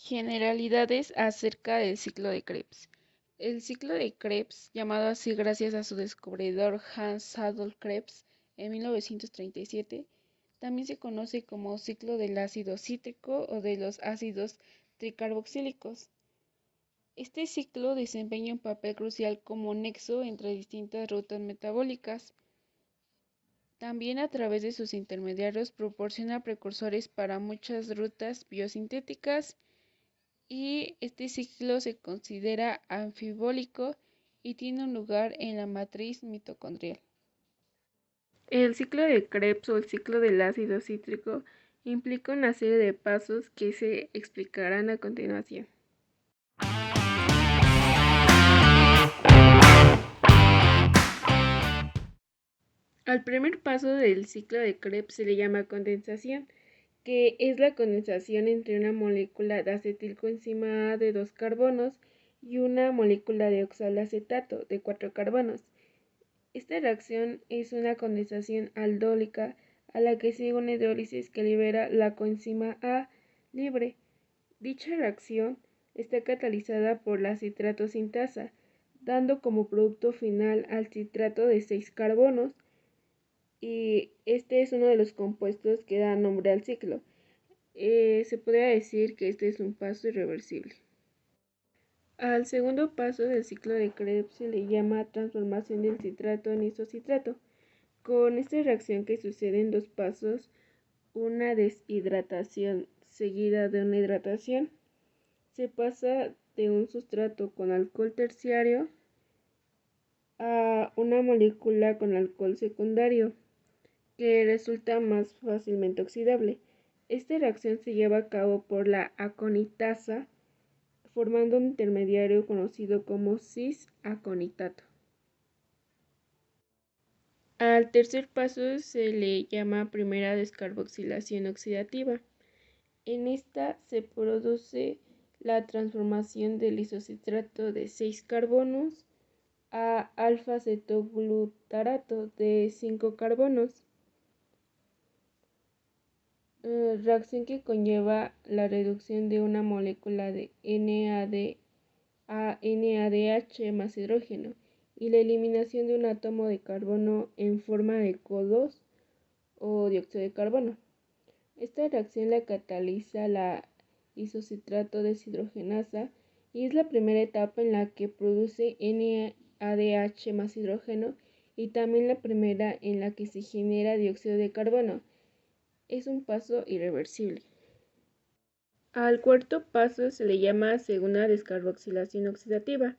Generalidades acerca del ciclo de Krebs. El ciclo de Krebs, llamado así gracias a su descubridor Hans Adolf Krebs en 1937, también se conoce como ciclo del ácido cítrico o de los ácidos tricarboxílicos. Este ciclo desempeña un papel crucial como nexo entre distintas rutas metabólicas. También a través de sus intermediarios proporciona precursores para muchas rutas biosintéticas y este ciclo se considera anfibólico y tiene un lugar en la matriz mitocondrial. El ciclo de Krebs o el ciclo del ácido cítrico implica una serie de pasos que se explicarán a continuación. Al primer paso del ciclo de Krebs se le llama condensación, que es la condensación entre una molécula de acetilcoenzima A de 2 carbonos y una molécula de oxaloacetato de 4 carbonos. Esta reacción es una condensación aldólica a la que sigue una hidrólisis que libera la coenzima A libre. Dicha reacción está catalizada por la citrato sintasa, dando como producto final al citrato de 6 carbonos, y este es uno de los compuestos que da nombre al ciclo. Se podría decir que este es un paso irreversible. Al segundo paso del ciclo de Krebs se le llama transformación del citrato en isocitrato. Con esta reacción que sucede en dos pasos, una deshidratación seguida de una hidratación, se pasa de un sustrato con alcohol terciario a una molécula con alcohol secundario, que resulta más fácilmente oxidable. Esta reacción se lleva a cabo por la aconitasa, formando un intermediario conocido como cis-aconitato. Al tercer paso se le llama primera descarboxilación oxidativa. En esta se produce la transformación del isocitrato de 6 carbonos a alfa-cetoglutarato de 5 carbonos, reacción que conlleva la reducción de una molécula de NAD a NADH más hidrógeno y la eliminación de un átomo de carbono en forma de CO2 o dióxido de carbono. Esta reacción la cataliza la isocitrato deshidrogenasa y es la primera etapa en la que produce NADH más hidrógeno y también la primera en la que se genera dióxido de carbono. Es un paso irreversible. Al cuarto paso se le llama segunda descarboxilación oxidativa.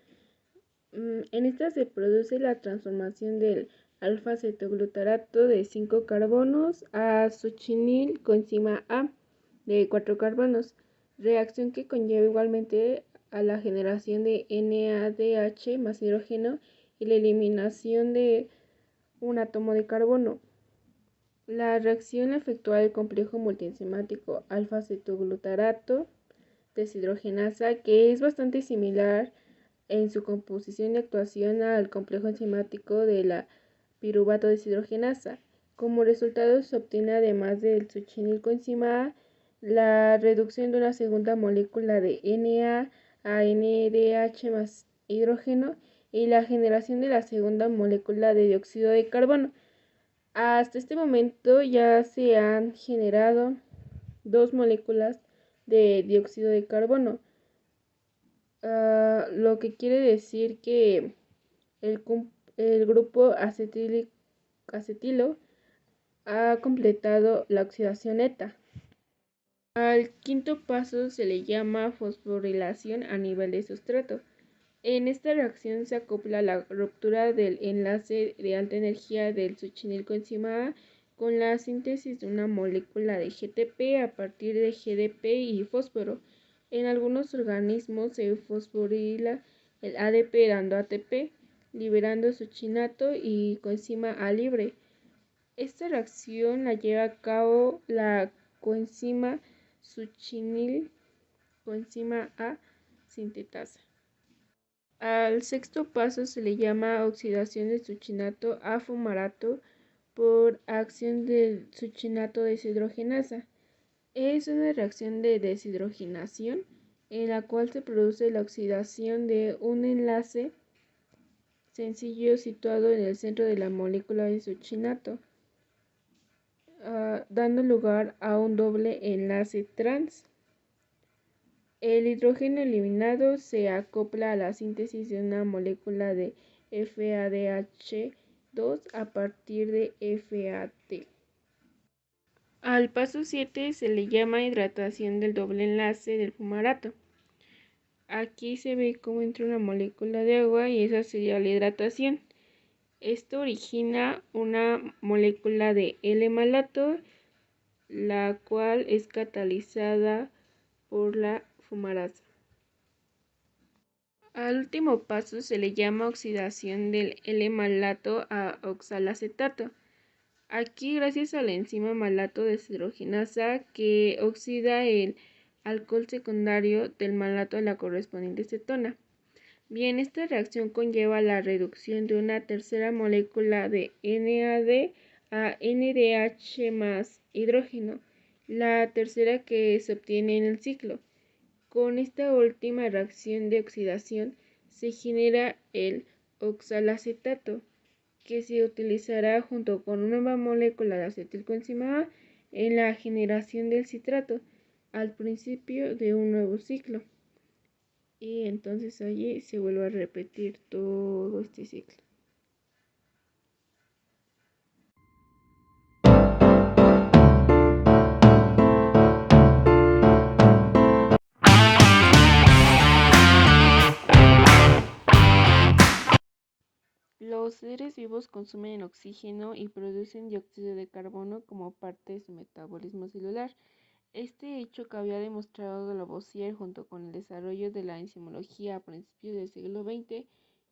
En esta se produce la transformación del alfa-cetoglutarato de 5 carbonos a succinil coenzima A de 4 carbonos, reacción que conlleva igualmente a la generación de NADH más hidrógeno y la eliminación de un átomo de carbono. La reacción efectual del complejo multienzimático alfa-cetoglutarato deshidrogenasa, que es bastante similar en su composición y actuación al complejo enzimático de la piruvato deshidrogenasa. Como resultado se obtiene, además del succinilcoenzima A, la reducción de una segunda molécula de Na a NADH más hidrógeno y la generación de la segunda molécula de dióxido de carbono. Hasta este momento ya se han generado dos moléculas de dióxido de carbono, lo que quiere decir que el, el grupo acetilo ha completado la oxidación eta. Al quinto paso se le llama fosforilación a nivel de sustrato. En esta reacción se acopla la ruptura del enlace de alta energía del succinilcoenzima A con la síntesis de una molécula de GTP a partir de GDP y fósforo. En algunos organismos se fosforila el ADP dando ATP, liberando succinato y coenzima A libre. Esta reacción la lleva a cabo la coenzima succinil coenzima A sintetasa. Al sexto paso se le llama oxidación del succinato a fumarato por acción del succinato deshidrogenasa. Es una reacción de deshidrogenación en la cual se produce la oxidación de un enlace sencillo situado en el centro de la molécula de succinato, dando lugar a un doble enlace trans. El hidrógeno eliminado se acopla a la síntesis de una molécula de FADH2 a partir de FAD. Al paso 7 se le llama hidratación del doble enlace del fumarato. Aquí se ve cómo entra una molécula de agua y esa sería la hidratación. Esto origina una molécula de L-malato, la cual es catalizada por la fumarasa. Al último paso se le llama oxidación del L-malato a oxalacetato. Aquí, gracias a la enzima malato deshidrogenasa que oxida el alcohol secundario del malato a la correspondiente cetona. Bien, esta reacción conlleva la reducción de una tercera molécula de NAD a NDH más hidrógeno, la tercera que se obtiene en el ciclo. Con esta última reacción de oxidación se genera el oxalacetato, que se utilizará junto con una nueva molécula de acetilcoenzima A en la generación del citrato al principio de un nuevo ciclo. Y entonces allí se vuelve a repetir todo este ciclo. Los seres vivos consumen oxígeno y producen dióxido de carbono como parte de su metabolismo celular. Este hecho que había demostrado Lavoisier junto con el desarrollo de la enzimología a principios del siglo XX,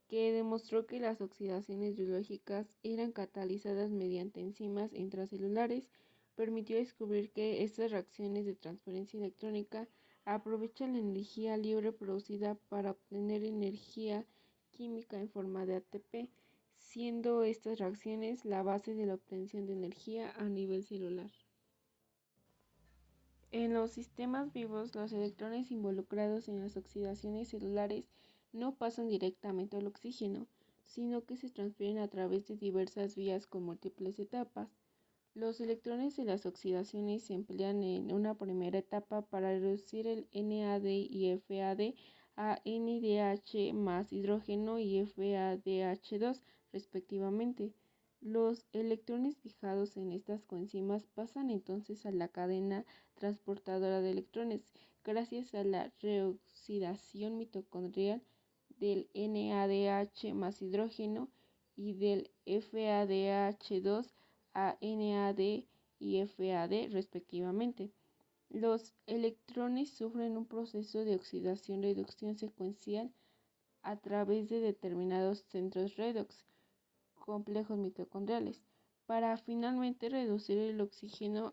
que demostró que las oxidaciones biológicas eran catalizadas mediante enzimas intracelulares, permitió descubrir que estas reacciones de transferencia electrónica aprovechan la energía libre producida para obtener energía química en forma de ATP, siendo estas reacciones la base de la obtención de energía a nivel celular. En los sistemas vivos, los electrones involucrados en las oxidaciones celulares no pasan directamente al oxígeno, sino que se transfieren a través de diversas vías con múltiples etapas. Los electrones de las oxidaciones se emplean en una primera etapa para reducir el NAD y FAD a NDH más hidrógeno y FADH2 respectivamente. Los electrones fijados en estas coenzimas pasan entonces a la cadena transportadora de electrones gracias a la reoxidación mitocondrial del NADH más hidrógeno y del FADH2 a NAD y FAD respectivamente. Los electrones sufren un proceso de oxidación-reducción secuencial a través de determinados centros redox, complejos mitocondriales, para finalmente reducir el oxígeno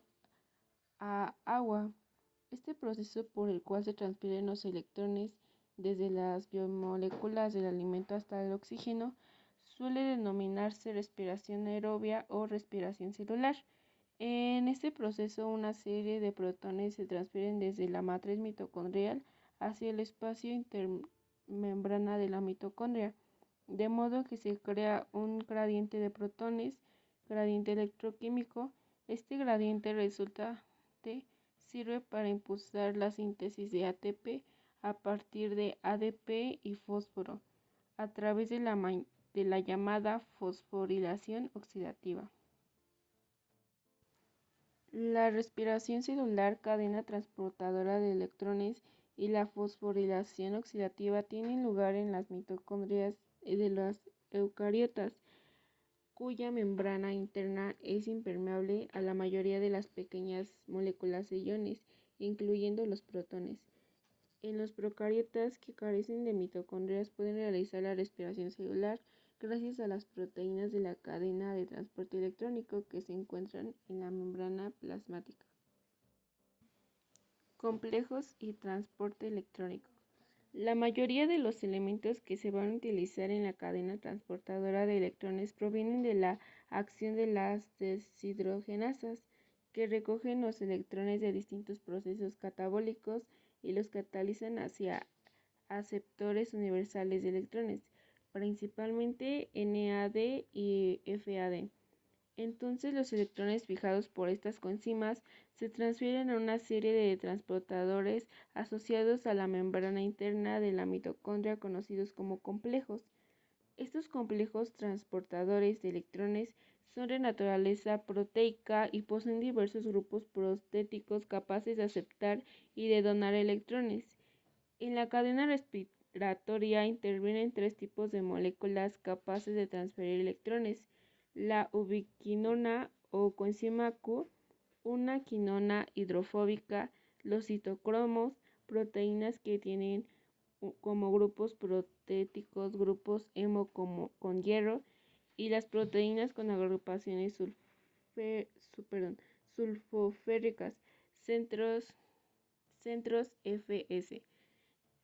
a agua. Este proceso por el cual se transfieren los electrones desde las biomoléculas del alimento hasta el oxígeno suele denominarse respiración aerobia o respiración celular. En este proceso, una serie de protones se transfieren desde la matriz mitocondrial hacia el espacio intermembrana de la mitocondria, de modo que se crea un gradiente de protones, gradiente electroquímico. Este gradiente resultante sirve para impulsar la síntesis de ATP a partir de ADP y fósforo, a través de la llamada fosforilación oxidativa. La respiración celular, cadena transportadora de electrones, y la fosforilación oxidativa tienen lugar en las mitocondrias de las eucariotas, cuya membrana interna es impermeable a la mayoría de las pequeñas moléculas de iones, incluyendo los protones. En los procariotas que carecen de mitocondrias pueden realizar la respiración celular gracias a las proteínas de la cadena de transporte electrónico que se encuentran en la membrana plasmática. Complejos y transporte electrónico. La mayoría de los elementos que se van a utilizar en la cadena transportadora de electrones provienen de la acción de las deshidrogenasas, que recogen los electrones de distintos procesos catabólicos y los catalizan hacia aceptores universales de electrones, principalmente NAD y FAD. Entonces los electrones fijados por estas coenzimas se transfieren a una serie de transportadores asociados a la membrana interna de la mitocondria conocidos como complejos. Estos complejos transportadores de electrones son de naturaleza proteica y poseen diversos grupos protéticos capaces de aceptar y de donar electrones. En la cadena respiratoria intervienen tres tipos de moléculas capaces de transferir electrones: la ubiquinona o coenzima Q, una quinona hidrofóbica, los citocromos, proteínas que tienen como grupos protéticos grupos hemo como con hierro, y las proteínas con agrupaciones sulfoféricas, centros Fs.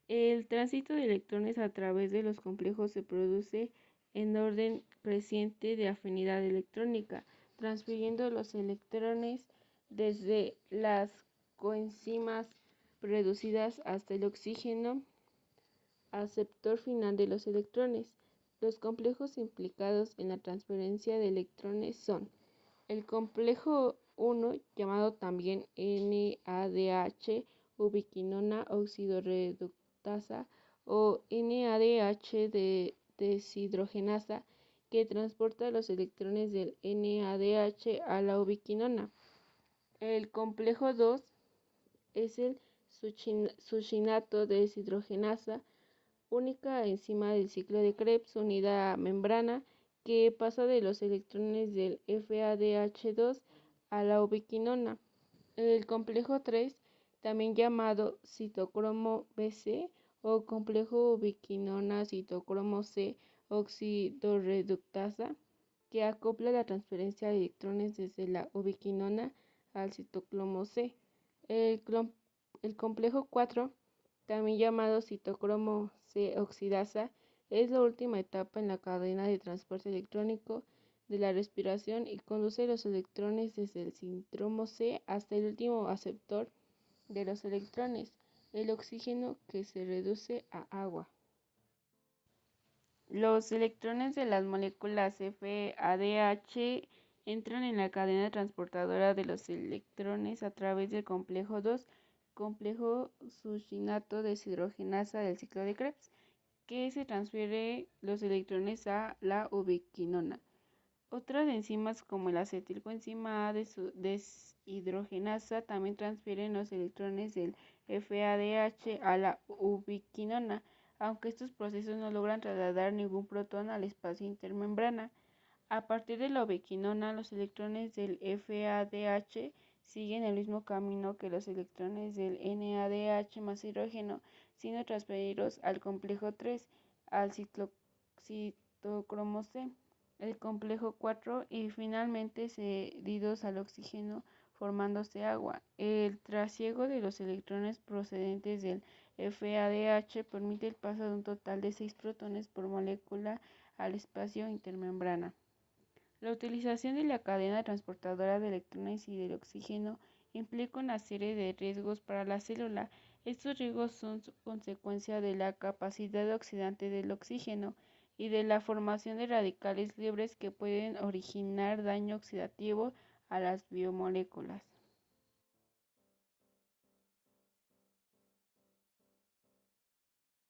El tránsito de electrones a través de los complejos se produce en orden creciente de afinidad electrónica, transfiriendo los electrones desde las coenzimas reducidas hasta el oxígeno, aceptor final de los electrones. Los complejos implicados en la transferencia de electrones son el complejo 1, llamado también NADH, ubiquinona oxidorreductasa, o NADH deshidrogenasa, que transporta los electrones del NADH a la ubiquinona. El complejo 2 es el succinato deshidrogenasa, única enzima del ciclo de Krebs unida a membrana, que pasa de los electrones del FADH2 a la ubiquinona. El complejo 3, también llamado citocromo Bc o complejo ubiquinona citocromo C oxidorreductasa, que acopla la transferencia de electrones desde la ubiquinona al citocromo C. El complejo 4, también llamado citocromo C oxidasa, es la última etapa en la cadena de transporte electrónico de la respiración y conduce los electrones desde el citocromo C hasta el último aceptor de los electrones, el oxígeno, que se reduce a agua. Los electrones de las moléculas FADH entran en la cadena transportadora de los electrones a través del complejo 2, complejo succinato deshidrogenasa del ciclo de Krebs, que se transfiere los electrones a la ubiquinona. Otras enzimas como la acetilcoenzima A deshidrogenasa también transfieren los electrones del FADH a la ubiquinona, aunque estos procesos no logran trasladar ningún protón al espacio intermembrana. A partir de la ubiquinona, los electrones del FADH siguen el mismo camino que los electrones del NADH más hidrógeno, siendo transferidos al complejo 3, al citocromo C, el complejo 4 y finalmente cedidos al oxígeno, formándose agua. El trasiego de los electrones procedentes del FADH permite el paso de un total de 6 protones por molécula al espacio intermembrana. La utilización de la cadena transportadora de electrones y del oxígeno implica una serie de riesgos para la célula. Estos riesgos son consecuencia de la capacidad oxidante del oxígeno y de la formación de radicales libres que pueden originar daño oxidativo a las biomoléculas.